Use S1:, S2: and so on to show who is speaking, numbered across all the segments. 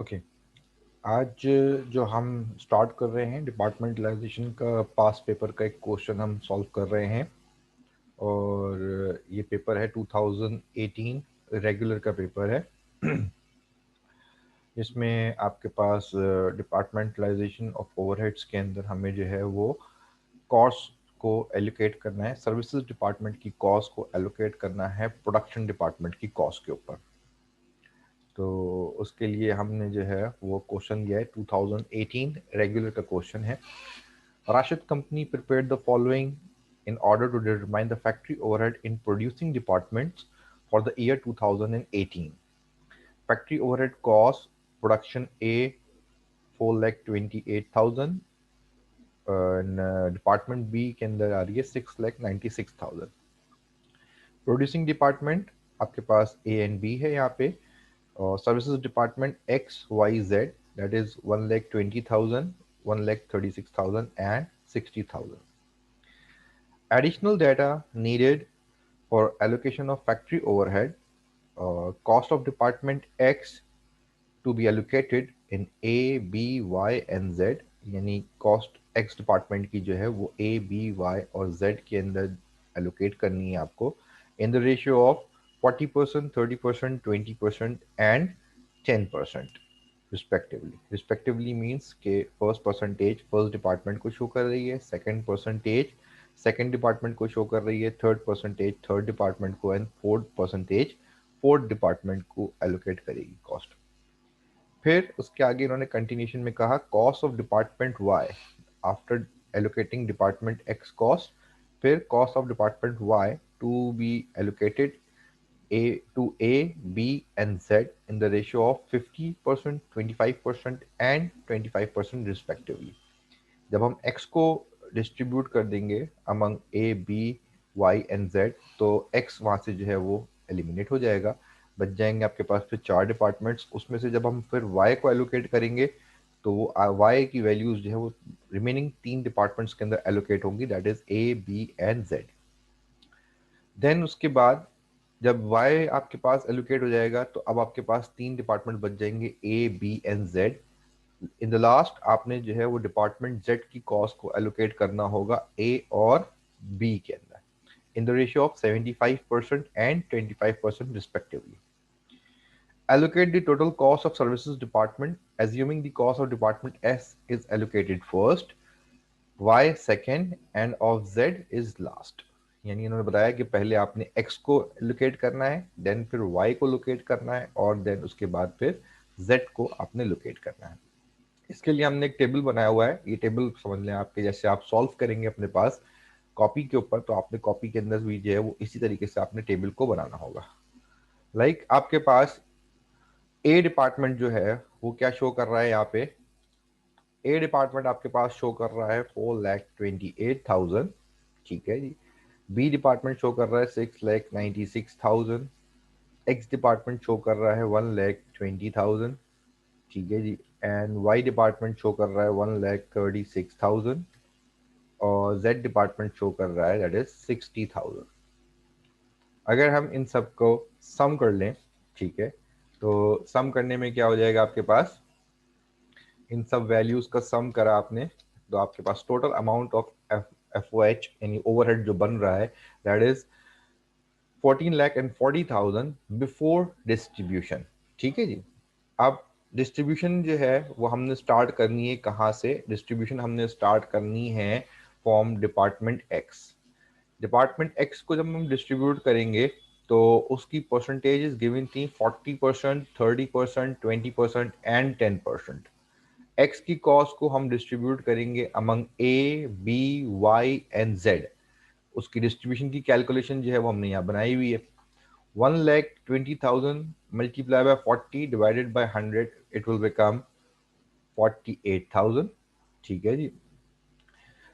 S1: Okay. आज जो हम स्टार्ट कर रहे हैं डिपार्टमेंटलाइजेशन का पास पेपर का एक क्वेश्चन हम सॉल्व कर रहे हैं। और ये पेपर है 2018 रेगुलर का पेपर है। इसमें आपके पास डिपार्टमेंटलाइजेशन ऑफ ओवरहेड्स के अंदर हमें जो है वो कॉस्ट को एलोकेट करना है, सर्विसेज डिपार्टमेंट की कॉस्ट को एलोकेट करना है प्रोडक्शन डिपार्टमेंट की कॉस्ट के ऊपर। तो उसके लिए हमने जो है वो क्वेश्चन दिया है, 2018 रेगुलर का क्वेश्चन है। Rashid company prepared the following in order to determine the factory overhead in producing departments for the year 2018. Factory overhead cost production A 4,28,000 and department B के अंदर आ रही है 6,96,000। प्रोड्यूसिंग डिपार्टमेंट आपके पास A and B है यहाँ पे, और services department X Y Z that is 1,20,000, 1,36,000 and 60,000। Additional data needed for allocation of factory overhead, cost of department X to be allocated in A, B, Y and Z, यानी cost X department की जो है वो A, B, Y और Z के अंदर allocate करनी है आपको in the ratio of 40%, 30%, 20% and 10% respectively. Respectively means कि first percentage first department को show कर रही है, second percentage सेकेंड डिपार्टमेंट को शो कर रही है, थर्ड परसेंटेज थर्ड डिपार्टमेंट को and fourth percentage fourth department को एलोकेट करेगी कॉस्ट। फिर उसके आगे इन्होंने कंटिन्यूशन में कहा cost of department Y after allocating department X cost, फिर cost of department Y to be allocated A to A, B and Z in the ratio of 50%, 25% and 25% respectively. जब हम x को डिस्ट्रीब्यूट कर देंगे among A B Y and Z तो x वहाँ से जो है वो एलिमिनेट हो जाएगा, बच जाएंगे आपके पास फिर चार डिपार्टमेंट्स। उसमें से जब हम फिर y को एलोकेट करेंगे तो वो y की वैल्यूज जो है वो रिमेनिंग तीन डिपार्टमेंट्स के अंदर एलोकेट होंगी, that is A B and Z. Then उसके बाद जब y आपके पास एलोकेट हो जाएगा तो अब आपके पास तीन डिपार्टमेंट बच जाएंगे A B and Z. In the last आपने जो है वो डिपार्टमेंट जेड की कॉस्ट को एलोकेट करना होगा ए और बी के अंदर in the ratio of 75% and 25% respectively. Allocate the total cost of services department assuming the cost of department S is allocated first, Y second and of Z is last. यानी इन्होंने बताया कि पहले आपने X को locate करना है, then फिर Y को लोकेट करना है और देन उसके बाद फिर Z को आपने लोकेट करना है। इसके लिए हमने एक टेबल बनाया हुआ है। ये टेबल समझ लें आपके जैसे आप सॉल्व करेंगे अपने पास कॉपी के ऊपर, तो आपने कॉपी के अंदर भी जो है वो इसी तरीके से आपने टेबल को बनाना होगा। लाइक आपके पास ए डिपार्टमेंट जो है वो क्या शो कर रहा है यहाँ पे, ए डिपार्टमेंट आपके पास शो कर रहा है 4,28,000, ठीक है जी। बी डिपार्टमेंट शो कर रहा है 6,96,000, एक्स डिपार्टमेंट शो कर रहा है 1,20,000, ठीक है जी। एंड वाई डिपार्टमेंट शो कर रहा है 1,36,000 और जेड डिपार्टमेंट शो कर रहा है दैट इज 60,000। अगर हम इन सब को सम कर लें, ठीक है, तो सम करने में क्या हो जाएगा आपके पास, इन सब वैल्यूज का सम करा आपने तो आपके पास total amount of F O H यानी ओवरहेड जो बन रहा है दैट इज 14,40,000 बिफोर डिस्ट्रीब्यूशन, ठीक है जी। अब डिस्ट्रीब्यूशन जो है वो हमने स्टार्ट करनी है कहाँ से, डिस्ट्रीब्यूशन हमने स्टार्ट करनी है from department x. Department x को जब हम डिस्ट्रीब्यूट करेंगे तो उसकी परसेंटेजेस गिवन थी 40%, 30%, 20% एंड 10%। एक्स की कॉस्ट को हम डिस्ट्रीब्यूट करेंगे among A B Y and Z. उसकी डिस्ट्रीब्यूशन की कैलकुलेशन जो है वो हमने यहाँ बनाई हुई है। 1,20,000 multiplied by 40 divided by 100 it will become 48,000, ठीक है जी।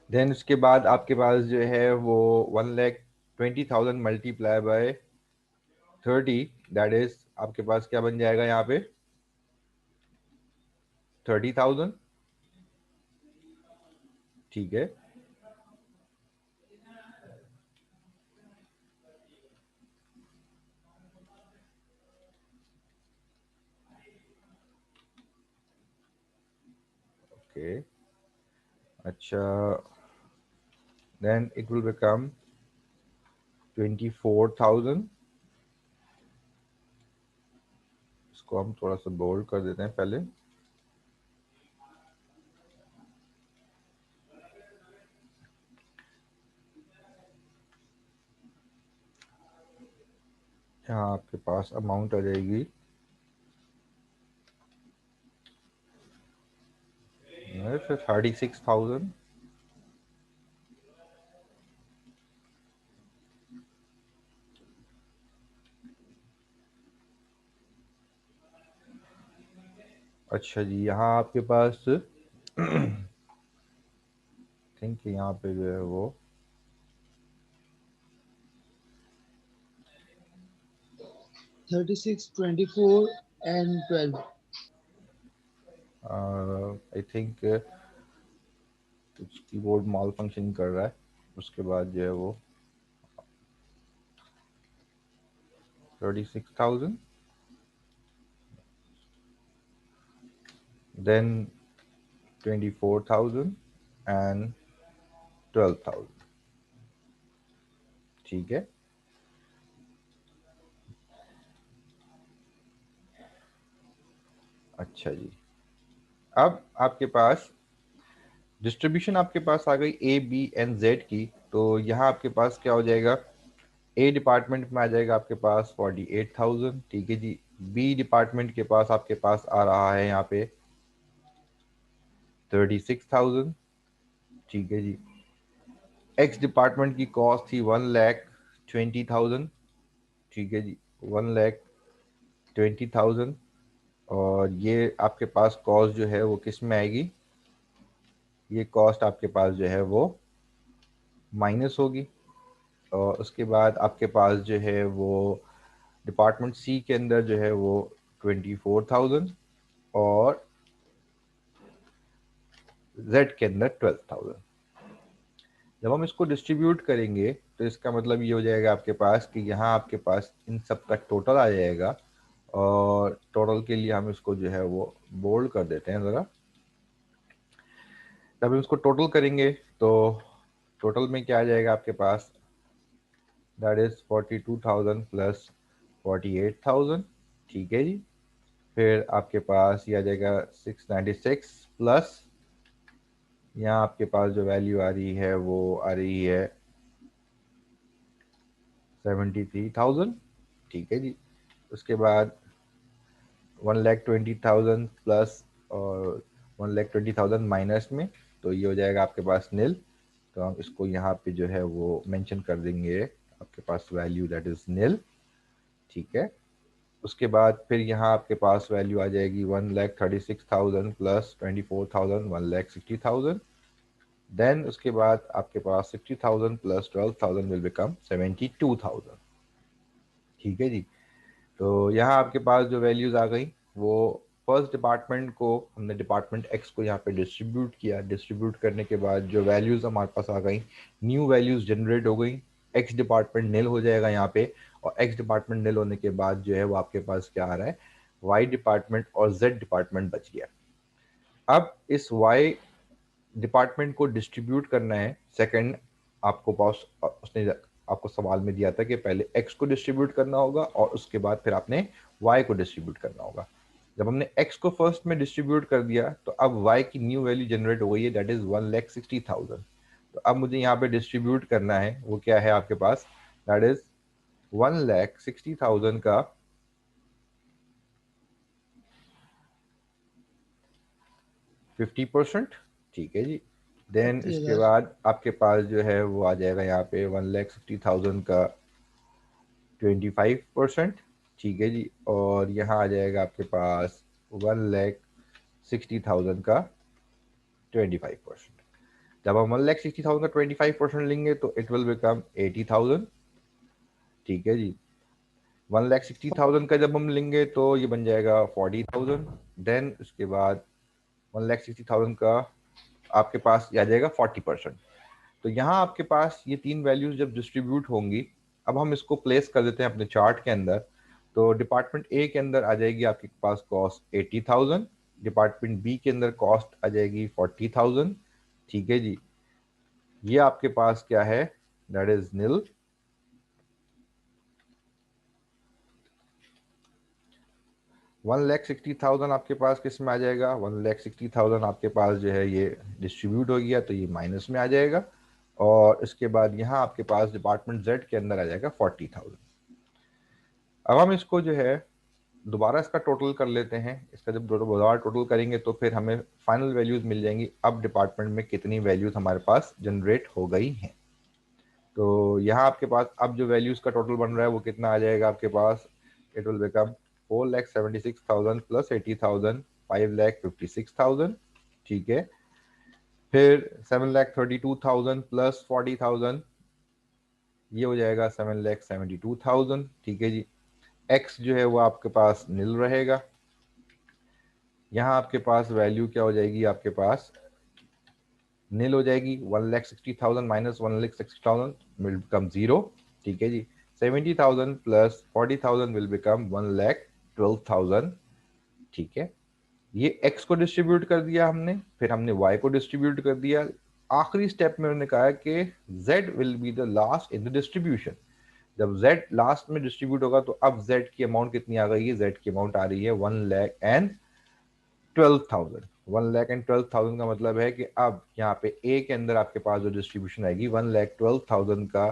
S1: देन उसके बाद आपके पास जो है वो 1,20,000 मल्टीप्लाई बाय 30 दैट इज आपके पास क्या बन जाएगा यहाँ पे 30,000, ठीक है। ओके, अच्छा, देन इट विल बिकम 24,000। इसको हम थोड़ा सा बोल्ड कर देते हैं पहले। यहाँ आपके पास अमाउंट आ जाएगी 36,000। अच्छा जी, यहाँ आपके पास थिंक यहाँ पे जो है वो
S2: 36, 24 and 12.
S1: आई थिंक कुछ कीबोर्ड माल फंक्शन कर रहा है। उसके बाद जो है वो 36,000, देन 24,000 एंड 12,000। ठीक है, अच्छा जी। अब आपके पास डिस्ट्रीब्यूशन आपके पास आ गई ए बी एंड जेड की। तो यहाँ आपके पास क्या हो जाएगा, ए डिपार्टमेंट में आ जाएगा आपके पास 48,000। ठीक है जी। बी डिपार्टमेंट के पास आपके पास आ रहा है यहाँ पे 36,000। ठीक है जी। एक्स डिपार्टमेंट की कॉस्ट थी 1,20,000। ठीक है जी, 1,20,000। और ये आपके पास कॉस्ट जो है वो किस में आएगी, ये कॉस्ट आपके पास जो है वो माइनस होगी। और उसके बाद आपके पास जो है वो डिपार्टमेंट सी के अंदर जो है वो 24,000 और जेड के अंदर 12,000। जब हम इसको डिस्ट्रीब्यूट करेंगे तो इसका मतलब ये हो जाएगा आपके पास कि यहाँ आपके पास इन सब का टोटल आ जाएगा। और टोटल के लिए हम इसको जो है वो बोल्ड कर देते हैं ज़रा। जब हम इसको टोटल करेंगे तो टोटल में क्या आ जाएगा आपके पास, दैट इज 42,000 प्लस 48,000। ठीक है जी। फिर आपके पास ये आ जाएगा 696 प्लस, यहाँ आपके पास जो वैल्यू आ रही है वो आ रही है 73,000। ठीक है जी। उसके बाद 1,20,000 प्लस और 1,20,000 माइनस में, तो ये हो जाएगा आपके पास नील। तो हम इसको यहाँ पे जो है वो मेंशन कर देंगे आपके पास वैल्यू दैट इज नील। ठीक है। उसके बाद फिर यहाँ आपके पास वैल्यू आ जाएगी 1,36,000 प्लस 24,000, 1,60,000। देन उसके बाद आपके पास 60,000 प्लस 12,000 विल बिकम 72,000। ठीक है जी। तो यहाँ आपके पास जो वैल्यूज़ आ गई वो फर्स्ट डिपार्टमेंट को हमने डिपार्टमेंट एक्स को यहाँ पे डिस्ट्रीब्यूट किया। डिस्ट्रीब्यूट करने के बाद जो वैल्यूज़ हमारे पास आ गई, न्यू वैल्यूज़ जनरेट हो गई। एक्स डिपार्टमेंट नील हो जाएगा यहाँ पे। और एक्स डिपार्टमेंट नील होने के बाद जो है वो आपके पास क्या आ रहा है, वाई डिपार्टमेंट और जेड डिपार्टमेंट बच गया। अब इस वाई डिपार्टमेंट को डिस्ट्रीब्यूट करना है। सेकंड आपको पास उसने आपको सवाल में दिया था कि पहले एक्स को डिस्ट्रीब्यूट करना होगा और उसके बाद फिर आपने वाई को डिस्ट्रीब्यूट करना होगा। जब हमने एक्स को फर्स्ट में डिस्ट्रीब्यूट कर दिया तो अब वाई की न्यू वैल्यू जनरेट हो गई है, दैट इज 1,60,000। तो अब मुझे यहाँ पे डिस्ट्रीब्यूट करना है, वो क्या है आपके पास, दैट इज 1,60,000 का 50%। ठीक है जी। देन इसके
S2: 30,000.
S1: बाद आपके पास जो है वो आ जाएगा यहाँ पे 1,60,000 का 25%। ठीक है जी। और यहाँ आ जाएगा आपके पास 1,60,000 का 25%। जब हम 1,60,000 का 25% लेंगे तो इट विल बिकम 80,000। ठीक है जी। 1,60,000 का जब हम लेंगे तो ये बन जाएगा 40,000। देन उसके बाद 1,60,000 का आपके पास आ जाएगा 40%। तो यहाँ आपके पास ये तीन वैल्यूज जब डिस्ट्रीब्यूट होंगी, अब हम इसको प्लेस कर देते हैं अपने चार्ट के अंदर। तो डिपार्टमेंट ए के अंदर आ जाएगी आपके पास कॉस्ट 80,000। डिपार्टमेंट बी के अंदर कॉस्ट आ जाएगी 40,000। ठीक है जी, ये आपके पास क्या है, दैट इज नील। 1,60,000 आपके पास किस में आ जाएगा, 1,60,000 आपके पास जो है ये डिस्ट्रीब्यूट हो गया तो ये माइनस में आ जाएगा, और इसके बाद यहाँ आपके पास डिपार्टमेंट जेड के अंदर आ जाएगा 40,000। अब हम इसको जो है दोबारा इसका टोटल कर लेते हैं। इसका जब दोबारा टोटल करेंगे तो फिर हमें फाइनल वैल्यूज मिल जाएंगी, अब डिपार्टमेंट में कितनी वैल्यूज हमारे पास जनरेट हो गई हैं। तो यहाँ आपके पास अब जो वैल्यूज का टोटल बन रहा है वो कितना आ जाएगा आपके पास, इट विल बिकम 4,76,000 प्लस 80,000, 5,56,000। ठीक है, फिर 7,32,000 प्लस 40,000, ये हो जाएगा 7,72,000। ठीक है जी, एक्स जो है वो आपके पास नील रहेगा। यहाँ आपके पास वैल्यू क्या हो जाएगी, आपके पास नील हो जाएगी। 1,60,000 माइनस 1,60,000 विल बिकम 0। ठीक है जी, 70,000 प्लस 40,000 विल बिकम 1,12,000। ठीक है, ये x को डिस्ट्रीब्यूट कर दिया हमने, फिर हमने y को डिस्ट्रीब्यूट कर दिया। आखिरी स्टेप में उन्होंने कहा कि z will be the last in the distribution. जब z लास्ट में डिस्ट्रीब्यूट होगा तो अब z की अमाउंट कितनी आ गई है, z की अमाउंट आ रही है 1,12,000। 1,12,000 का मतलब है कि अब यहाँ पे a के अंदर आपके पास जो डिस्ट्रीब्यूशन आएगी 1,12,000 का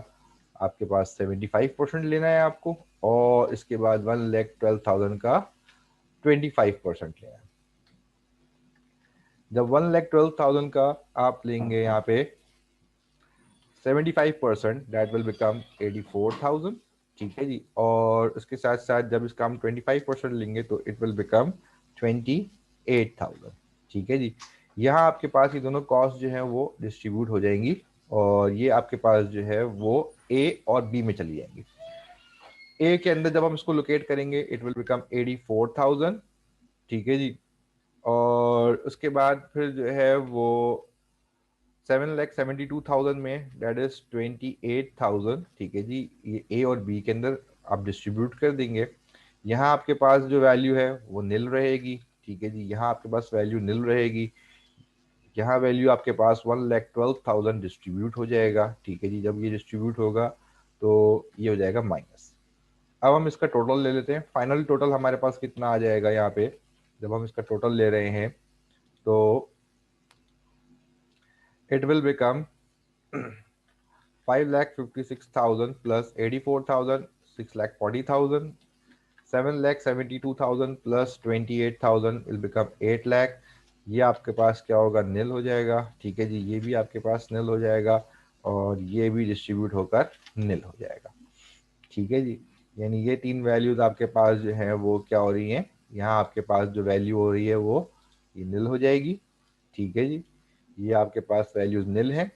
S1: आपके पास 75% लेना है आपको, और इसके बाद 1,12,000 का 25% लेना है। जब 1,12,000 का आप लेंगे यहाँ पे 75%, दैट विल बिकम 84,000। ठीक है जी, और उसके साथ साथ जब इसका हम 25% लेंगे तो इट विल बिकम 28,000। ठीक है जी, यहाँ आपके पास ये दोनों कॉस्ट जो है वो डिस्ट्रीब्यूट हो जाएंगी, और ये आपके पास जो है वो ए और बी में चली जाएंगी। ए के अंदर जब हम इसको लोकेट करेंगे इट विल बिकम 84,000। ठीक है जी, और उसके बाद फिर जो है वो 7,72,000 में दैट इज 28,000। ठीक है जी, ये ए और बी के अंदर आप डिस्ट्रीब्यूट कर देंगे। यहाँ आपके पास जो वैल्यू है वो नील रहेगी। ठीक है जी, यहाँ आपके पास वैल्यू नील रहेगी। यहाँ वैल्यू आपके पास 1,12,000 डिस्ट्रीब्यूट हो जाएगा। ठीक है जी, जब ये डिस्ट्रीब्यूट होगा तो ये हो जाएगा माइनस। अब हम इसका टोटल ले लेते हैं, फाइनल टोटल हमारे पास कितना आ जाएगा यहाँ पे, जब हम इसका टोटल ले रहे हैं तो it will become 5,56,000 plus 84,000, 6,40,000, 7,72,000 plus 28,000 will become 8 lakh। ये आपके पास क्या होगा, नील हो जाएगा। ठीक है जी, ये भी आपके पास नील हो जाएगा, और ये भी डिस्ट्रीब्यूट होकर नील हो जाएगा। ठीक है जी, यानी ये तीन वैल्यूज आपके पास जो है वो क्या हो रही हैं, यहाँ आपके पास जो वैल्यू हो रही है वो ये नील हो जाएगी। ठीक है जी, ये आपके पास वैल्यूज नील है।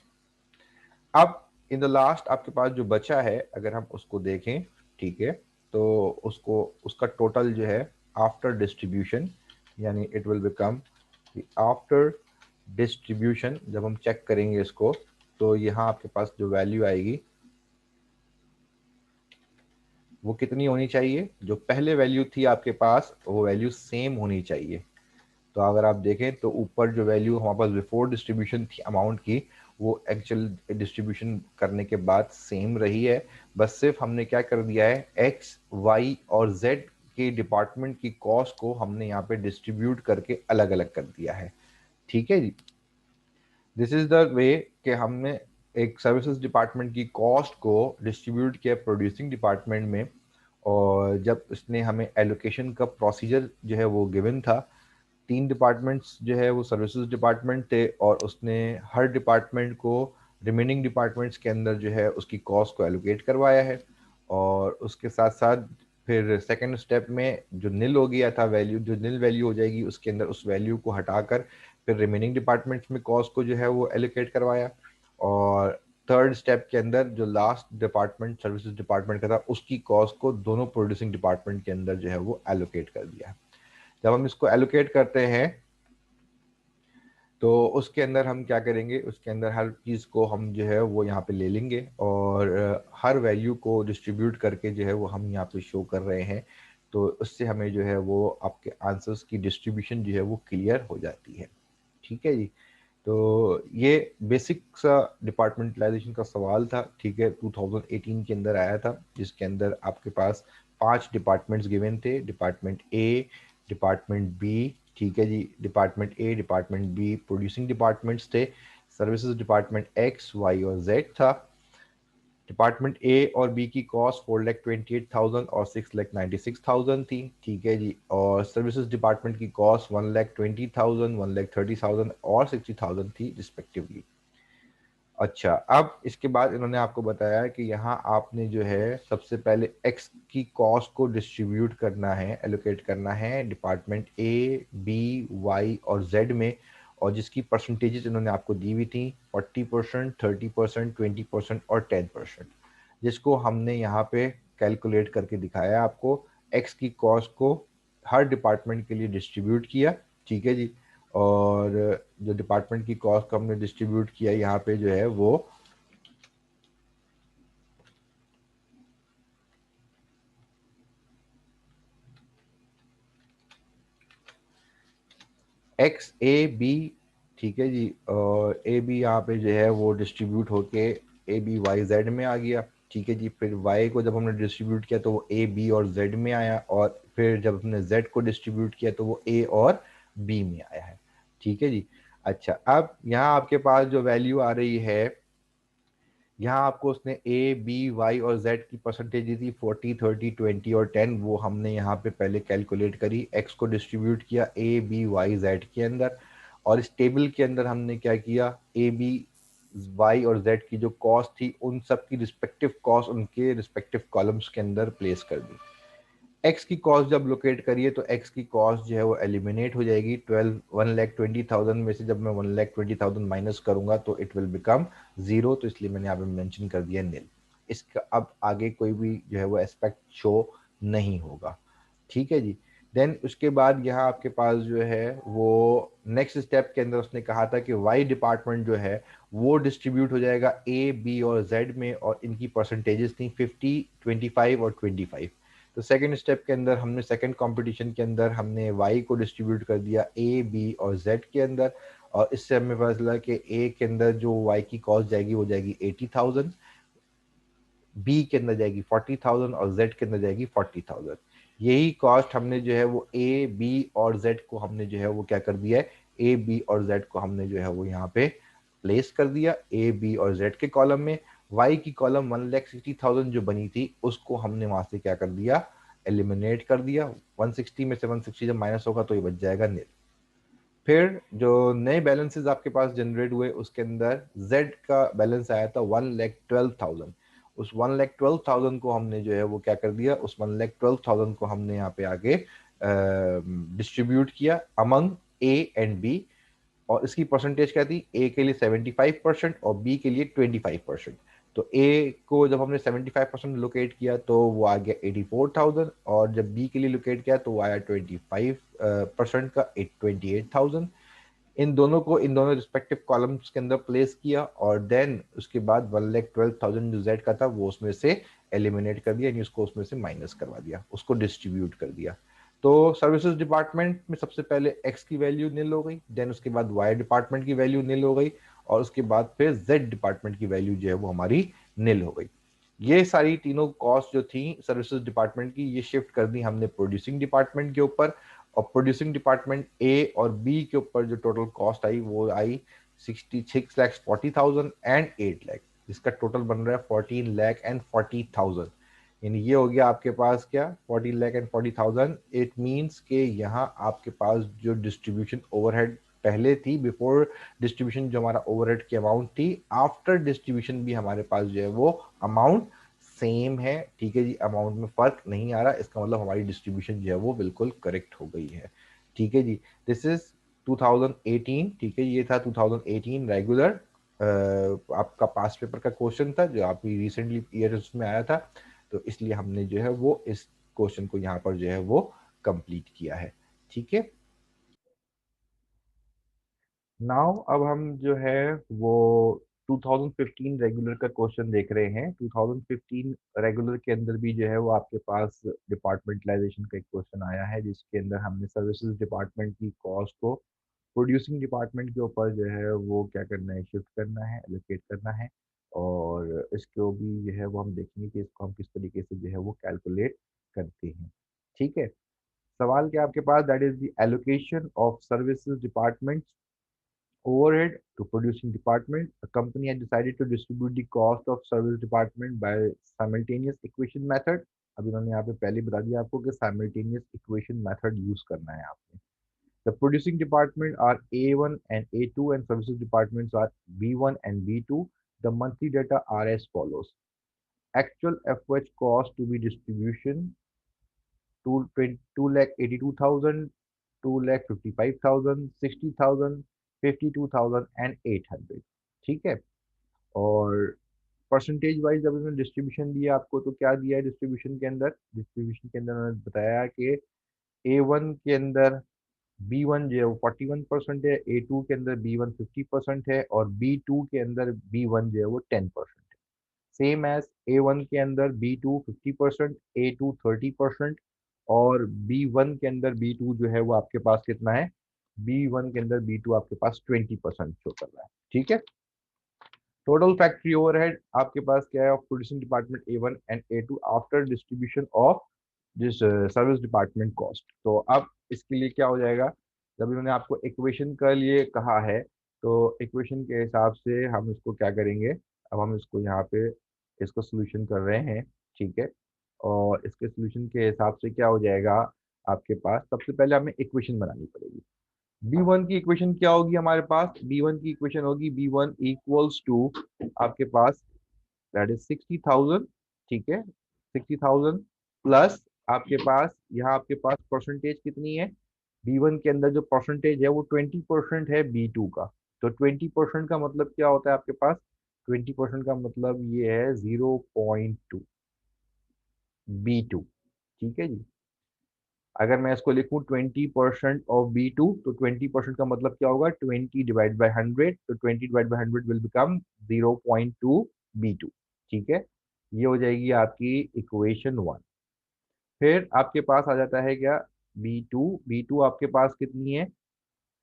S1: अब इन द लास्ट आपके पास जो बचा है अगर हम उसको देखें, ठीक है, तो उसको उसका टोटल जो है आफ्टर डिस्ट्रीब्यूशन, यानी it will become after distribution, जब हम चेक करेंगे इसको तो यहाँ आपके पास जो वैल्यू आएगी वो कितनी होनी चाहिए, जो पहले वैल्यू थी आपके पास वो वैल्यू सेम होनी चाहिए। तो अगर आप देखें तो ऊपर जो वैल्यू हमारे पास बिफोर डिस्ट्रीब्यूशन थी अमाउंट की, वो एक्चुअल डिस्ट्रीब्यूशन करने के बाद सेम रही है। बस सिर्फ हमने क्या कर दिया है, एक्स वाई और जेड के डिपार्टमेंट की कॉस्ट को हमने यहाँ पे डिस्ट्रीब्यूट करके अलग अलग कर दिया है। ठीक है जी, दिस इज द वे कि हमने एक सर्विसेज डिपार्टमेंट की कॉस्ट को डिस्ट्रीब्यूट किया प्रोड्यूसिंग डिपार्टमेंट में, और जब उसने हमें एलोकेशन का प्रोसीजर जो है वो गिवन था, तीन डिपार्टमेंट्स जो है वो सर्विसेज डिपार्टमेंट थे, और उसने हर डिपार्टमेंट को रिमेनिंग डिपार्टमेंट्स के अंदर जो है उसकी कॉस्ट को एलोकेट करवाया है। और उसके साथ साथ फिर सेकंड स्टेप में जो नील हो गया था वैल्यू, जो नील वैल्यू हो जाएगी उसके अंदर उस वैल्यू को हटाकर फिर रिमेनिंग डिपार्टमेंट्स में कॉस्ट को जो है वो एलोकेट करवाया। और थर्ड स्टेप के अंदर जो लास्ट डिपार्टमेंट सर्विसेज डिपार्टमेंट का था उसकी कॉस्ट को दोनों प्रोड्यूसिंग डिपार्टमेंट के अंदर जो है वो एलोकेट कर दिया। जब हम इसको एलोकेट करते हैं तो उसके अंदर हम क्या करेंगे, उसके अंदर हर चीज़ को हम जो है वो यहाँ पे ले लेंगे, और हर वैल्यू को डिस्ट्रीब्यूट करके जो है वो हम यहाँ पे शो कर रहे हैं तो उससे हमें जो है वो आपके आंसर्स की डिस्ट्रीब्यूशन जो है वो क्लियर हो जाती है। ठीक है जी। तो ये बेसिक सा डिपार्टमेंटलाइजेशन का सवाल था, ठीक है, 2018 के अंदर आया था, जिसके अंदर आपके पास 5 डिपार्टमेंट्स गिवन थे। डिपार्टमेंट ए, डिपार्टमेंट बी, ठीक है जी, department A, department B producing departments थे। सर्विसेज डिपार्टमेंट एक्स, वाई और जेड था। डिपार्टमेंट ए और बी की कॉस्ट 4,28,000 और 6,96,000 थी, ठीक है जी। और सर्विसेज डिपार्टमेंट की कॉस्ट 1,20,000, 1,30,000 और 60,000 थी रिस्पेक्टिवली। अच्छा, अब इसके बाद इन्होंने आपको बताया कि यहाँ आपने जो है सबसे पहले एक्स की कॉस्ट को डिस्ट्रीब्यूट करना है, एलोकेट करना है डिपार्टमेंट ए, बी, वाई और जेड में, और जिसकी परसेंटेजेस इन्होंने आपको दी हुई थी 40%, 30%, 20% और 10%, जिसको हमने यहाँ पे कैलकुलेट करके दिखाया आपको। एक्स की कॉस्ट को हर डिपार्टमेंट के लिए डिस्ट्रीब्यूट किया, ठीक है जी। और जो डिपार्टमेंट की कॉस्ट को हमने डिस्ट्रीब्यूट किया यहाँ पे जो है वो एक्स ए बी, ठीक है जी। और ए बी यहाँ पे जो है वो डिस्ट्रीब्यूट होके ए बी वाई जेड में आ गया, ठीक है जी। फिर वाई को जब हमने डिस्ट्रीब्यूट किया तो वो ए बी और जेड में आया, और फिर जब हमने जेड को डिस्ट्रीब्यूट किया तो वो ए और बी में आया है, ठीक है जी। अच्छा, अब यहाँ आपके पास जो वैल्यू आ रही है, यहाँ आपको उसने ए बी वाई और जेड की परसेंटेज दी थी 40, 30, 20 और 10, वो हमने यहाँ पे पहले कैलकुलेट करी, एक्स को डिस्ट्रीब्यूट किया ए बी वाई जेड के अंदर, और इस टेबल के अंदर हमने क्या किया, ए बी वाई और जेड की जो कॉस्ट थी उन सब की रिस्पेक्टिव कॉस्ट उनके रिस्पेक्टिव कॉलम्स के अंदर प्लेस कर दी। एक्स की कॉस्ट जब लोकेट करिए तो एक्स की कॉस्ट जो है वो एलिमिनेट हो जाएगी। 1,20,000 में से जब मैं 1,20,000 माइनस करूंगा तो इट विल बिकम जीरो, तो इसलिए मैंने यहाँ पे मेंशन कर दिया नील। इसका अब आगे कोई भी जो है वो एस्पेक्ट शो नहीं होगा, ठीक है जी। देन उसके बाद यहाँ आपके पास जो है वो नेक्स्ट स्टेप के अंदर उसने कहा था कि वाई डिपार्टमेंट जो है वो डिस्ट्रीब्यूट हो जाएगा ए बी और जेड में, और इनकी परसेंटेजेस थी 50, 25 और 25। तो सेकंड स्टेप के अंदर हमने सेकंड कंपटीशन के अंदर हमने वाई को डिस्ट्रीब्यूट कर दिया ए बी और जेड के अंदर, और इससे हमें पता चला कि ए के अंदर जो वाई की कॉस्ट जाएगी वो जाएगी 80,000, बी के अंदर जाएगी 40,000 और जेड के अंदर जाएगी 40,000। यही कॉस्ट हमने जो है वो ए बी और जेड को हमने जो है वो क्या कर दिया है, ए बी और जेड को हमने जो है वो यहाँ पे प्लेस कर दिया ए बी और जेड के कॉलम में। वाई की कॉलम 1,60,000 जो बनी थी उसको हमने वहां से क्या कर दिया, एलिमिनेट कर दिया। 160 में से 160 जब माइनस होगा तो ये बच जाएगा नील। फिर जो नए बैलेंसेस आपके पास जनरेट हुए उसके अंदर जेड का बैलेंस आया था 1,12,000। उस 1,12,000 को हमने जो है वो क्या कर दिया, उस 1,12,000 को हमने यहाँ पे आगे डिस्ट्रीब्यूट किया अमंग ए एंड बी, और इसकी परसेंटेज क्या थी, ए के लिए 75% और बी के लिए 25%। तो ए को जब हमने 75% लोकेट किया तो वो आ गया 84,000, और जब बी के लिए लोकेट किया तो वो आया 25% का 28,000। इन दोनों को इन दोनों रिस्पेक्टिव कॉलम्स के अंदर प्लेस किया, और देन उसके बाद 1,12,000 जो जेड का था वो उसमें से एलिमिनेट कर दिया, यानी उसको उसमें से माइनस करवा दिया, उसको डिस्ट्रीब्यूट कर दिया। तो सर्विसेज डिपार्टमेंट में सबसे पहले एक्स की वैल्यू नील हो गई, देन उसके बाद वाई डिपार्टमेंट की वैल्यू नील हो गई, और उसके बाद फिर जेड डिपार्टमेंट की वैल्यू जो है वो हमारी नील हो गई। ये सारी तीनों कॉस्ट जो थी सर्विसेज डिपार्टमेंट की, ये शिफ्ट कर दी हमने प्रोड्यूसिंग डिपार्टमेंट के ऊपर, और प्रोड्यूसिंग डिपार्टमेंट ए और बी के ऊपर जो टोटल कॉस्ट आई वो आई 66,40,000 एंड 8 लाख, जिसका टोटल बन रहा है 14,40,000। यानी ये हो गया आपके पास क्या, 14,40,000। इट मीन्स के यहाँ आपके पास जो डिस्ट्रीब्यूशन ओवरहेड पहले थी, बिफोर डिस्ट्रीब्यूशन जो हमारा ओवरहेड की अमाउंट थी, आफ्टर डिस्ट्रीब्यूशन भी हमारे पास जो है वो अमाउंट सेम है, ठीक है जी। अमाउंट में फर्क नहीं आ रहा, इसका मतलब हमारी डिस्ट्रीब्यूशन जो है वो बिल्कुल करेक्ट हो गई है, ठीक है जी। दिस इज 2018, ठीक है, ये था 2018 रेगुलर आपका पास्ट पेपर का क्वेश्चन था जो आपकी रिसेंटली ईयर में आया था, तो इसलिए हमने जो है वो इस क्वेश्चन को यहाँ पर जो है वो कंप्लीट किया है, ठीक है। नाउ अब हम जो है वो 2015 रेगुलर का क्वेश्चन देख रहे हैं। 2015 रेगुलर के अंदर भी जो है वो आपके पास डिपार्टमेंटलाइजेशन का एक क्वेश्चन आया है, जिसके अंदर हमने सर्विसेज डिपार्टमेंट की कॉस्ट को प्रोड्यूसिंग डिपार्टमेंट के ऊपर जो है वो क्या करना है, शिफ्ट करना है, एलोकेट करना है। और इसको भी जो है वो हम देखेंगे कि इसको हम किस तरीके से जो है वो कैलकुलेट करते हैं। ठीक है, सवाल क्या आपके पास, that is the allocation of services department overhead to producing department. A company has decided to distribute the cost of service department by simultaneous equation method. अब इन्होंने यहाँ पे पहले बता दिया आपको कि simultaneous equation method यूज करना है आपने। The producing department are A1 and A2 and services departments are B1 and B2. The monthly data are as follows. Actual FH cost to be distribution 2 lakh 82,000, 2 lakh 55,000, 60,000, 52,000 and 800। ठीक है, और percentage wise जब इन्होंने distribution दिया आपको तो क्या दिया है डिस्ट्रीब्यूशन के अंदर, डिस्ट्रीब्यूशन के अंदर उन्होंने बताया कि A1 के अंदर B1 जो है वो 41% है, A2 के अंदर B1 50% है और B2 के अंदर B1 जो है वो 10% है। सेम एज A1 के अंदर B2 50%, A2 30% और B1 के अंदर B2 जो है वो आपके पास कितना है, B1 के अंदर B2 आपके पास 20% शो कर रहा है। ठीक है, टोटल फैक्ट्री ओवरहेड आपके पास क्या है of producing department A1 and A2 after distribution of this service department cost. तो अब इसके लिए क्या हो जाएगा, जब इन्होंने आपको इक्वेशन के लिए कहा है तो इक्वेशन के हिसाब से हम इसको क्या करेंगे, अब हम इसको यहाँ पे इसको सोल्यूशन कर रहे हैं। ठीक है, और इसके सोल्यूशन के हिसाब से क्या हो जाएगा आपके पास, सबसे पहले हमें इक्वेशन बनानी पड़ेगी। B1 की इक्वेशन क्या होगी हमारे पास, B1 की इक्वेशन होगी B1 इक्वल्स टू आपके पास दैट इज 60,000। ठीक है, 60,000 प्लस आपके पास यहाँ आपके पास परसेंटेज कितनी है, B1 के अंदर जो परसेंटेज है वो 20% है B2 का। तो 20% का मतलब क्या होता है आपके पास, 20% का मतलब ये है 0.2 B2। ठीक है जी, अगर मैं इसको लिखूं 20% ऑफ B2 तो 20% का मतलब क्या होगा, 20 डिवाइड बाई 100, तो 20 divide by 100 will become 0.2 B2। ठीक है, ये हो जाएगी आपकी इक्वेशन 1। फिर आपके पास आ जाता है क्या, B2 आपके पास कितनी है,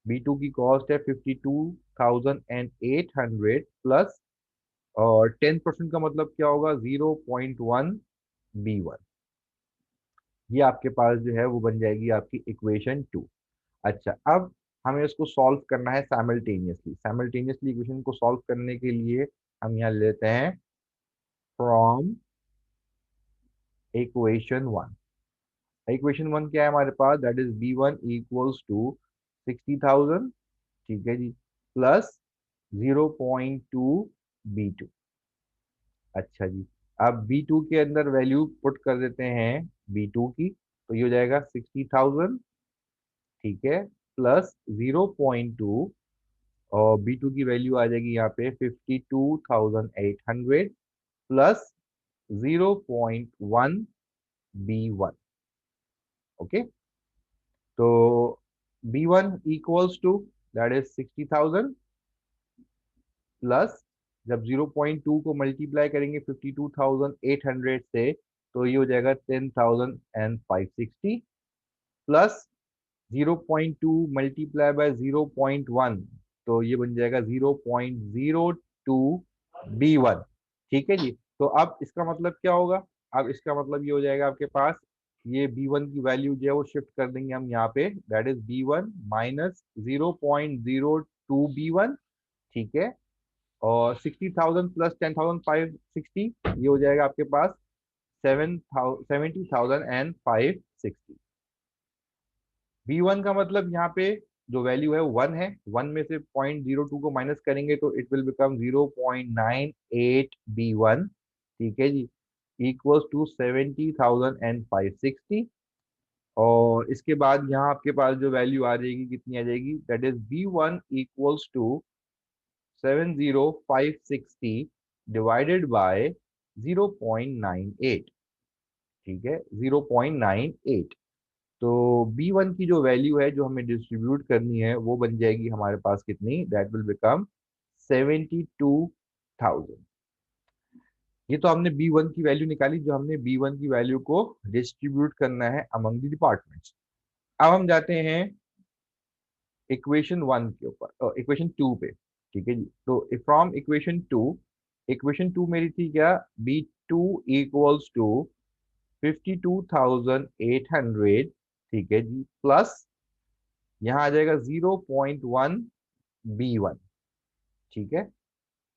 S1: B2 की कॉस्ट है 52,800 प्लस और 10% का मतलब क्या होगा 0.1 B1। ये आपके पास जो है वो बन जाएगी आपकी इक्वेशन 2। अच्छा, अब हमें इसको सॉल्व करना है साइमल्टेनियसली। साइमल्टेनियसली इक्वेशन को सॉल्व करने के लिए हम यहाँ लेते हैं फ्रॉम इक्वेशन 1। इक्वेशन 1 क्या है हमारे पास, that is B1 equals to 60,000। ठीक है जी, प्लस 0.2 B2। अच्छा जी, अब B2 के अंदर वैल्यू पुट कर देते हैं B2 की, तो ये हो जाएगा 60,000। ठीक है, प्लस 0.2 और B2 की वैल्यू आ जाएगी यहाँ पे 52,800 प्लस 0.1 B1। ओके, तो B1 equals to that is 60,000 plus जब 0.2 को मल्टीप्लाई करेंगे 52,800 से तो ये हो जाएगा 10,560 प्लस 0.2 मल्टीप्लाई बाय 0.1 तो ये बन जाएगा 0.02 B1। ठीक है जी, तो अब इसका मतलब क्या होगा, अब इसका मतलब ये हो जाएगा आपके पास ये B1 की वैल्यू जो है वो शिफ्ट कर देंगे हम यहाँ पे, that is B1 minus 0.02 B1। ठीक है, और 60,000 प्लस 10,560 ये हो जाएगा आपके पास 70,560। B1 का मतलब यहाँ पे जो वैल्यू है 1 है, 1 में से 0.02 को माइनस करेंगे तो इट विल बिकम 0.98 B1। ठीक है जी, इक्वल्स टू 70,560। और इसके बाद यहाँ आपके पास जो वैल्यू आ जाएगी कितनी आ जाएगी, that is B1 equals to 70,560 divided by 0.98। ठीक है, 0.98। तो B1 की जो वैल्यू है जो हमें डिस्ट्रीब्यूट करनी है वो बन जाएगी हमारे पास कितनी, दैट विल बिकम 72 थाउजेंड। ये तो हमने B1 की वैल्यू निकाली, जो हमने B1 की वैल्यू को डिस्ट्रीब्यूट करना है अमंग द डिपार्टमेंट्स। अब हम जाते हैं इक्वेशन 1 के ऊपर, इक्वेशन 2 पे। ठीक है जी, तो फ्रॉम इक्वेशन 2, इक्वेशन 2 मेरी थी क्या, B2 इक्वल्स टू 52,800। ठीक है जी, प्लस यहाँ आ जाएगा 0.1 B1। ठीक है,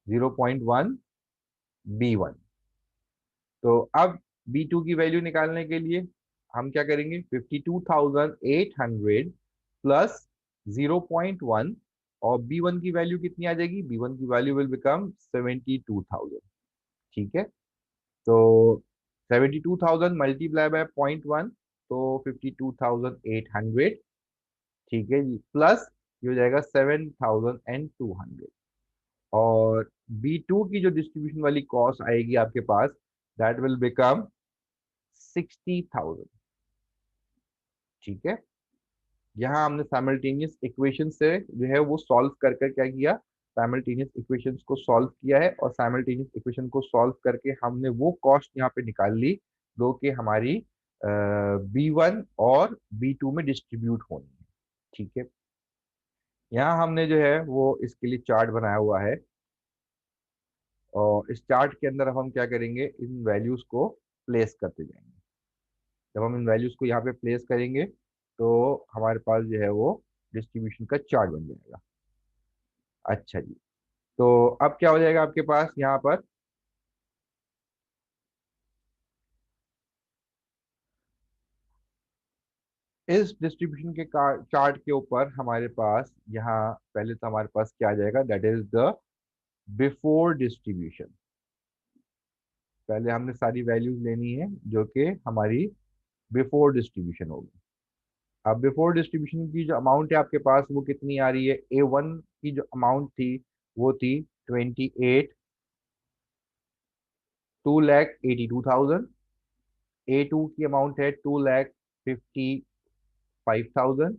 S1: 0.1 B1। तो अब B2 की वैल्यू निकालने के लिए हम क्या करेंगे, 52,800 प्लस 0.1, और B1 की वैल्यू कितनी आ जाएगी, B1 की वैल्यू विल बिकम 72,000। ठीक है, तो 72,000 मल्टीप्लाई बाय 0.1, तो 52,800। ठीक है जी, प्लस ये हो जाएगा 7,200। और B2 की जो डिस्ट्रीब्यूशन वाली कॉस्ट आएगी आपके पास, दैट विल बिकम 60,000। ठीक है, यहाँ हमने साइमल्टेनियस इक्वेशन से जो है वो सॉल्व कर कर क्या किया, साइमल्टेनियस इक्वेशंस को सॉल्व किया है, और साइमल्टेनियस इक्वेशन को सॉल्व करके हमने वो कॉस्ट यहाँ पे निकाल ली जो कि हमारी B1 और B2 में डिस्ट्रीब्यूट होनी है। ठीक है, यहाँ हमने जो है वो इसके लिए चार्ट बनाया हुआ है, और इस चार्ट के अंदर अब हम क्या करेंगे, इन वैल्यूज को प्लेस करते जाएंगे। जब हम इन वैल्यूज को यहाँ पे प्लेस करेंगे तो हमारे पास जो है वो डिस्ट्रीब्यूशन का चार्ट बन जाएगा। अच्छा जी, तो अब क्या हो जाएगा आपके पास यहाँ पर, इस डिस्ट्रीब्यूशन के चार्ट के ऊपर हमारे पास यहाँ पहले तो हमारे पास क्या आ जाएगा, that is the before distribution. पहले हमने सारी वैल्यूज लेनी है जो कि हमारी बिफोर डिस्ट्रीब्यूशन होगी। अब बिफोर डिस्ट्रीब्यूशन की जो अमाउंट है आपके पास वो कितनी आ रही है, A1 की जो अमाउंट थी वो थी 28, 2,82,000। A2 की अमाउंट है 2,55,000।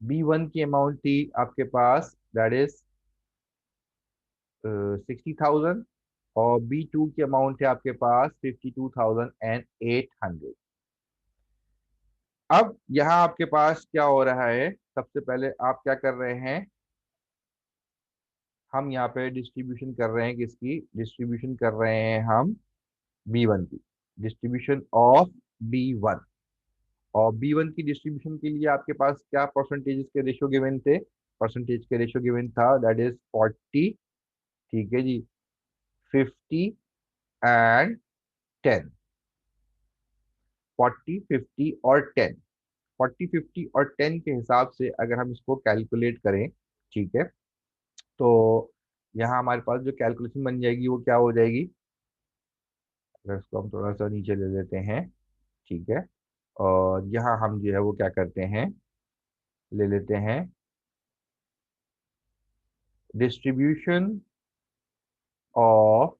S1: B1 की अमाउंट थी आपके पास दैट इज 60,000, और B2 की अमाउंट है आपके पास 52,800। अब यहाँ आपके पास क्या हो रहा है, सबसे पहले आप क्या कर रहे हैं, हम यहाँ पे डिस्ट्रीब्यूशन कर रहे हैं, किसकी डिस्ट्रीब्यूशन कर रहे हैं हम, B1 की डिस्ट्रीब्यूशन ऑफ B1। और B1 की डिस्ट्रीब्यूशन के लिए आपके पास क्या परसेंटेज के रेशियो गिवन थे, परसेंटेज के रेशियो गिवन था दैट इज 40। ठीक है जी, 50 एंड 10। 40, 50 और 10, 40, 50 और 10 के हिसाब से अगर हम इसको कैलकुलेट करें, ठीक है, तो यहाँ हमारे पास जो कैलकुलेशन बन जाएगी वो क्या हो जाएगी, अगर इसको हम थोड़ा सा नीचे ले लेते हैं। ठीक है, और यहाँ हम जो है वो क्या करते हैं, ले लेते हैं डिस्ट्रीब्यूशन ऑफ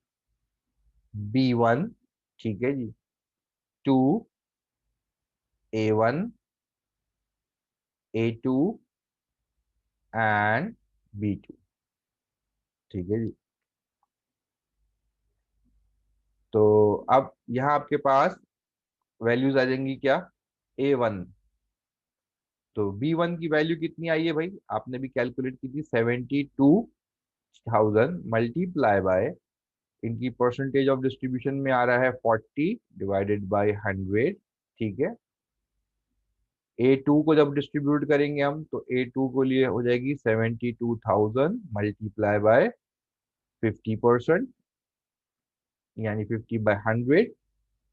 S1: B1। ठीक है जी, to A1, A2 and B2। ठीक है जी, तो अब यहाँ आपके पास वैल्यूज आ जाएंगी क्या, A1। तो B1 की वैल्यू कितनी आई है भाई, आपने भी कैलकुलेट की थी, 72,000 मल्टीप्लाई बाय, इनकी परसेंटेज ऑफ डिस्ट्रीब्यूशन में आ रहा है 40 डिवाइडेड बाय 100। ठीक है, A2 को जब डिस्ट्रीब्यूट करेंगे हम तो A2 को लिए हो जाएगी 72,000 मल्टीप्लाई बाय 50%, यानी 50/100।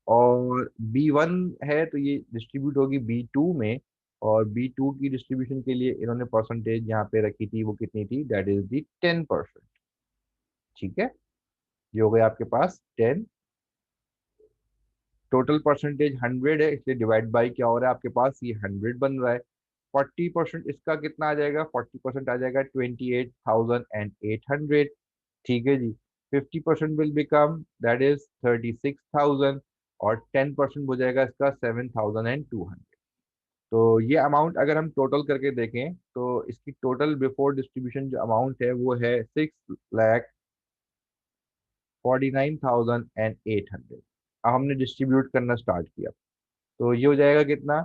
S1: और B1 है तो ये डिस्ट्रीब्यूट होगी B2 में, और B2 की डिस्ट्रीब्यूशन के लिए इन्होंने परसेंटेज यहाँ पे रखी थी, वो कितनी थी, दैट इज दी 10%। ठीक है, ये हो गया आपके पास 10। टोटल परसेंटेज 100 है, इसलिए डिवाइड बाई क्या हो रहा है आपके पास, ये 100 बन रहा है। 40% इसका कितना आ जाएगा, 40% आ जाएगा 28,800। ठीक है जी, 50% विल बिकम दैट इज 36,000, और 10% हो जाएगा इसका 7,200। तो ये अमाउंट अगर हम टोटल करके देखें तो इसकी टोटल बिफोर डिस्ट्रीब्यूशन जो अमाउंट है वो है 6,00,000 49,800। अब हमने डिस्ट्रीब्यूट करना स्टार्ट किया, तो ये हो जाएगा कितना,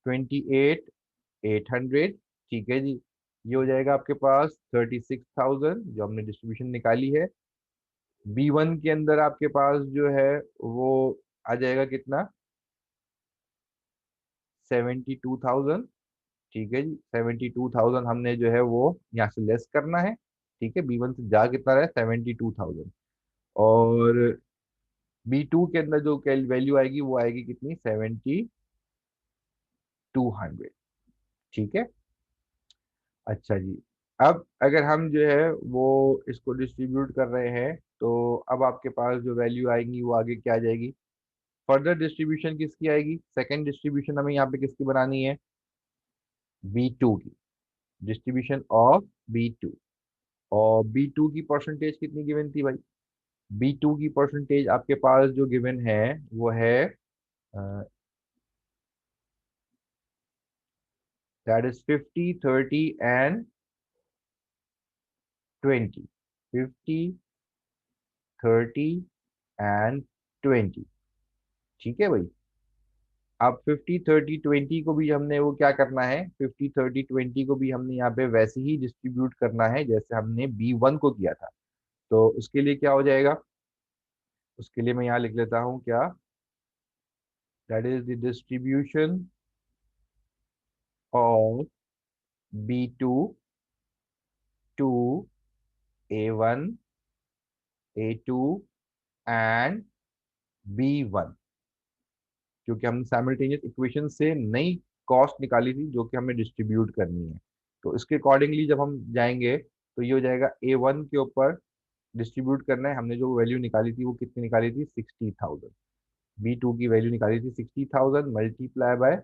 S1: 28,800। ठीक है जी। ये हो जाएगा आपके पास 36,000 जो हमने डिस्ट्रीब्यूशन निकाली है। B1 के अंदर आपके पास जो है वो आ जाएगा कितना, 72,000। ठीक है जी, 72,000 हमने जो है वो यहाँ से लेस करना है। ठीक है, B1 से जा कितना रहा है, 72,000। और B2 के अंदर जो वैल्यू आएगी वो आएगी कितनी, 7,200। ठीक है। अच्छा जी। अब अगर हम जो है वो इसको डिस्ट्रीब्यूट कर रहे हैं, तो अब आपके पास जो वैल्यू आएगी वो आगे क्या आ जाएगी, फर्दर डिस्ट्रीब्यूशन किसकी आएगी, सेकंड डिस्ट्रीब्यूशन हमें यहाँ पे किसकी बनानी है, B2 की, डिस्ट्रीब्यूशन ऑफ B2। और B2 की परसेंटेज कितनी गिवन थी भाई, B2 की परसेंटेज आपके पास जो गिवन है वो है दैट इज 50, 30 एंड 20। 50, 30 एंड 20। ठीक है भाई। अब 50, 30, 20 को भी हमने वो क्या करना है, 50, 30, 20 को भी हमने यहाँ पे वैसे ही डिस्ट्रीब्यूट करना है जैसे हमने B1 को किया था। तो उसके लिए क्या हो जाएगा, उसके लिए मैं यहाँ लिख लेता हूँ क्या, that is the distribution of B2 to A1, A2 and B1। क्योंकि हमने साइमल्टेनियस इक्वेशन से नई कॉस्ट निकाली थी जो कि हमें डिस्ट्रीब्यूट करनी है। तो इसके अकॉर्डिंगली जब हम जाएंगे तो ये हो जाएगा A1 के ऊपर डिस्ट्रीब्यूट करना है। हमने जो वैल्यू निकाली थी वो कितनी निकाली थी, 60,000। B2 की वैल्यू निकाली थी 60,000 मल्टीप्लाई बाय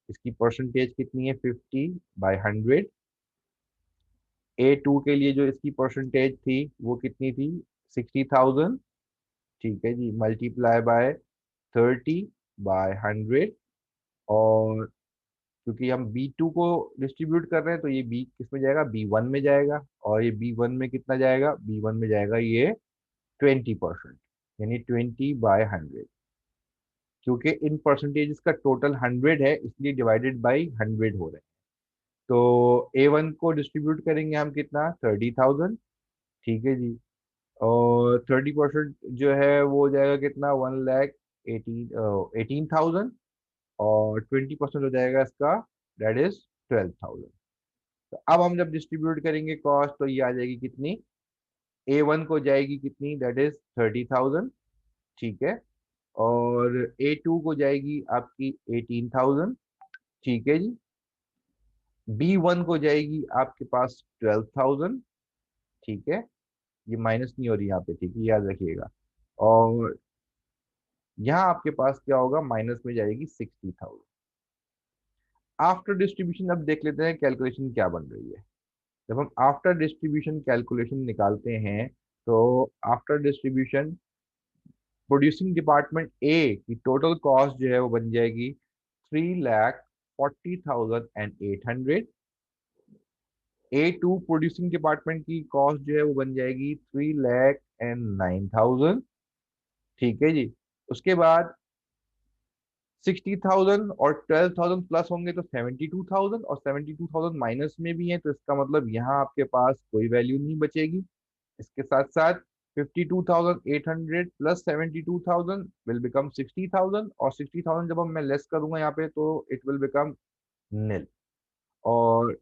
S1: इसकी परसेंटेज कितनी है, 50/100। A2 के लिए जो इसकी परसेंटेज थी वो कितनी थी, 60,000। ठीक है जी, मल्टीप्लाई बाय 30/100। और क्योंकि हम B2 को डिस्ट्रीब्यूट कर रहे हैं तो ये बी किस में जाएगा, B1 में जाएगा। और ये B1 में कितना जाएगा, B1 में जाएगा ये 20%, यानी 20/100। क्योंकि इन परसेंटेज का टोटल 100 है इसलिए डिवाइडेड बाई 100 हो रहे हैं। तो A1 को डिस्ट्रीब्यूट करेंगे हम कितना, 30,000। ठीक है जी। और 30% जो है वो हो जाएगा कितना, 1,18,000। और 20% हो जाएगा इसका, दैट इज 12,000। तो अब हम जब डिस्ट्रीब्यूट करेंगे कॉस्ट तो ये आ जाएगी कितनी, A1 को जाएगी कितनी, दैट इज 30,000। ठीक है। और A2 को जाएगी आपकी 18,000। ठीक है जी। B1 को जाएगी आपके पास 12,000। ठीक है, ये माइनस नहीं हो रही यहाँ पे, ठीक है, याद रखिएगा। और यहाँ आपके पास क्या होगा, माइनस में जाएगी 60,000। आफ्टर डिस्ट्रीब्यूशन अब देख लेते हैं कैलकुलेशन क्या बन रही है। जब हम आफ्टर डिस्ट्रीब्यूशन कैलकुलेशन निकालते हैं तो after distribution producing department A की टोटल कॉस्ट जो है वो बन जाएगी 3,40,800। A2 प्रोड्यूसिंग डिपार्टमेंट की कॉस्ट जो है वो बन जाएगी 3,09,000। ठीक है जी। उसके बाद 60,000 और 12,000 प्लस होंगे तो 72,000, और 72,000 माइनस में भी है तो इसका मतलब यहाँ आपके पास कोई वैल्यू नहीं बचेगी। इसके साथ साथ 52,800 प्लस 72,000 विल बिकम 60,000, और 60,000 जब हम मैं लेस करूंगा यहाँ पे तो इट विल बिकम निल। और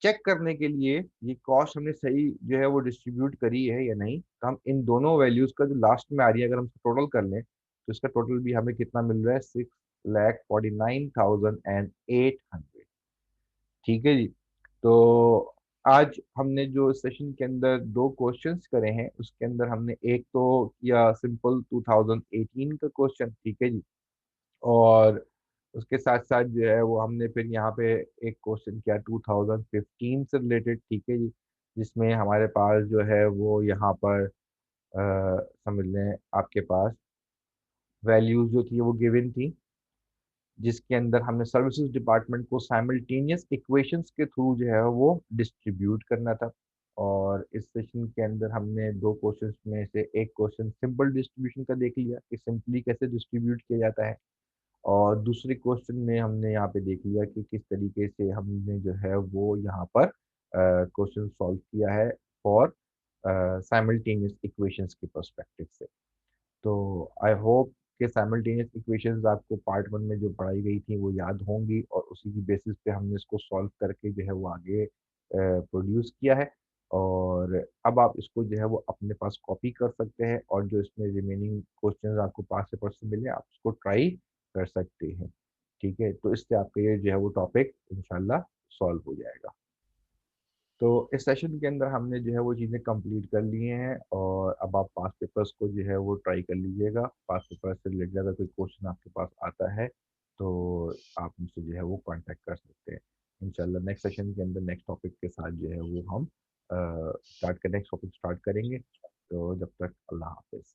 S1: चेक करने के लिए ये कॉस्ट हमने सही जो है वो डिस्ट्रीब्यूट करी है या नहीं, तो हम इन दोनों वैल्यूज का जो लास्ट में आ रही है अगर हम टोटल कर लें तो इसका टोटल भी हमें कितना मिल रहा है, 6,49,800। ठीक है जी। तो आज हमने जो सेशन के अंदर दो क्वेश्चंस करे हैं उसके अंदर हमने एक तो किया सिंपल 2018 का क्वेश्चन, ठीक है जी। और उसके साथ साथ जो है वो हमने फिर यहाँ पे एक क्वेश्चन किया 2015 से रिलेटेड, ठीक है जी, जिसमें हमारे पास जो है वो यहाँ पर समझ लें आपके पास वैल्यूज जो थी वो गिवन थी, जिसके अंदर हमने सर्विसेज डिपार्टमेंट को साइमल्टेनियस इक्वेशंस के थ्रू जो है वो डिस्ट्रीब्यूट करना था। और इस सेशन के अंदर हमने दो क्वेश्चंस में से एक क्वेश्चन सिंपल डिस्ट्रीब्यूशन का देख लिया कि सिंपली कैसे डिस्ट्रीब्यूट किया जाता है, और दूसरे क्वेश्चन में हमने यहाँ पे देख लिया कि किस तरीके से हमने जो है वो यहाँ पर क्वेश्चन सॉल्व किया है फॉर साइमल्टेनियस इक्वेशंस के पर्सपेक्टिव से। तो आई होप कि साइमल्टेनियस इक्वेशंस आपको पार्ट वन में जो पढ़ाई गई थी वो याद होंगी, और उसी की बेसिस पे हमने इसको सॉल्व करके जो है वो आगे प्रोड्यूस किया है। और अब आप इसको जो है वो अपने पास कॉपी कर सकते हैं, और जो इसमें रिमेनिंग क्वेश्चंस आपको पास पेपर से मिले आप उसको ट्राई कर सकते हैं। ठीक है, तो इससे आपका ये जो है वो टॉपिक इंशाल्लाह सॉल्व हो जाएगा। तो इस सेशन के अंदर हमने जो है वो चीज़ें कंप्लीट कर ली हैं, और अब आप पास पेपर्स को जो है वो ट्राई कर लीजिएगा। पास पेपर से रिलेटेड अगर कोई क्वेश्चन आपके पास आता है तो आप मुझसे जो है वो कांटेक्ट कर सकते हैं। इंशाल्लाह नेक्स्ट सेशन के अंदर नेक्स्ट टॉपिक के साथ जो है वो हम नेक्स्ट टॉपिक स्टार्ट करेंगे। तो जब तक अल्लाह हाफिज़।